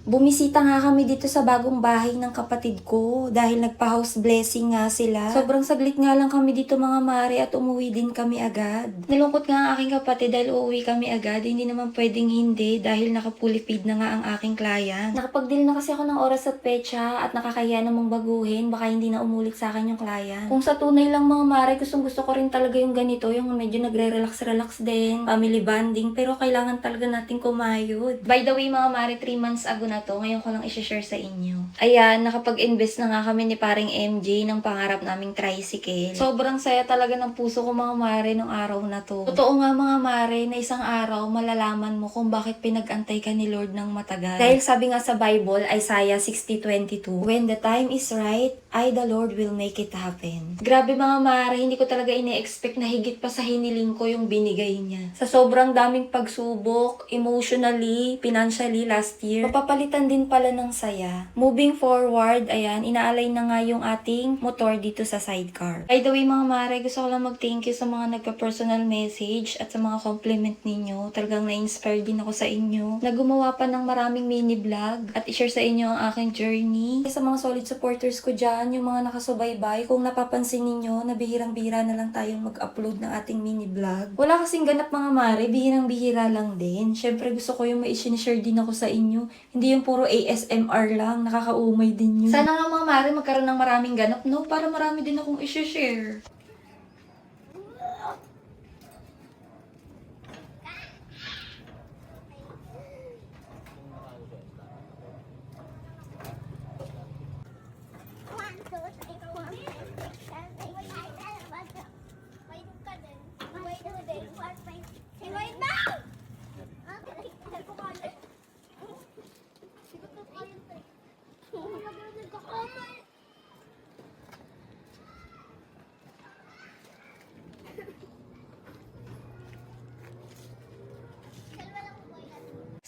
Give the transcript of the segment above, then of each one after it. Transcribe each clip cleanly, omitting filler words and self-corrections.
Bumisita nga kami dito sa bagong bahay ng kapatid ko dahil nagpa-house blessing nga sila. Sobrang saglit nga lang kami dito mga mare at umuwi din kami agad. Nalungkot nga ang aking kapatid dahil uuwi kami agad. Hindi naman pwedeng hindi dahil nakapulipid na nga ang aking client. Nakapag-deal na kasi ako ng oras at petsa at nakakaya namang baguhin. Baka hindi na umulit sa akin yung client. Kung sa tunay lang mga mare, gustong gusto ko rin talaga yung ganito. Yung medyo nagre-relax din. Family bonding. Pero kailangan talaga natin kumayod. By the way mga mare, 3 months ago na to, ngayon ko lang i-share sa inyo. Ayan, nakapag-invest na nga kami ni paring MJ ng pangarap naming tricycle. Sobrang saya talaga ng puso ko mga mare nung araw na to. Totoo nga mga mare, na isang araw malalaman mo kung bakit pinag-antay ka ni Lord ng matagal. Dahil sabi nga sa Bible, Isaiah 60:22, when the time is right, I the Lord will make it happen. Grabe mga mare, hindi ko talaga ini-expect na higit pa sa hiniling ko yung binigay niya. Sa sobrang daming pagsubok, emotionally, financially last year, mapapalitan din pala ng saya. Moving forward, ayan, inaalay na nga yung ating motor dito sa sidecar. By the way mga mare, gusto ko lang mag-thank you sa mga nagpa-personal message at sa mga compliment ninyo. Talagang na-inspire din ako sa inyo na gumawa pa ng maraming mini vlog at i-share sa inyo ang aking journey. Sa mga solid supporters ko dyan, yung mga nakasubaybay, kung napapansin ninyo na bihirang-bihira na lang tayong mag-upload ng ating mini vlog. Wala kasing ganap mga mare, bihirang-bihira lang din. Syempre gusto ko yung mai-share din ako sa inyo. Hindi yung puro ASMR lang, nakakaumay din yun. Sana nga mga mare magkaroon ng maraming ganap, no? Para marami din akong i-share.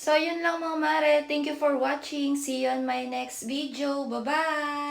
So, yun lang mga mare. Thank you for watching. See you on my next video. Bye-bye!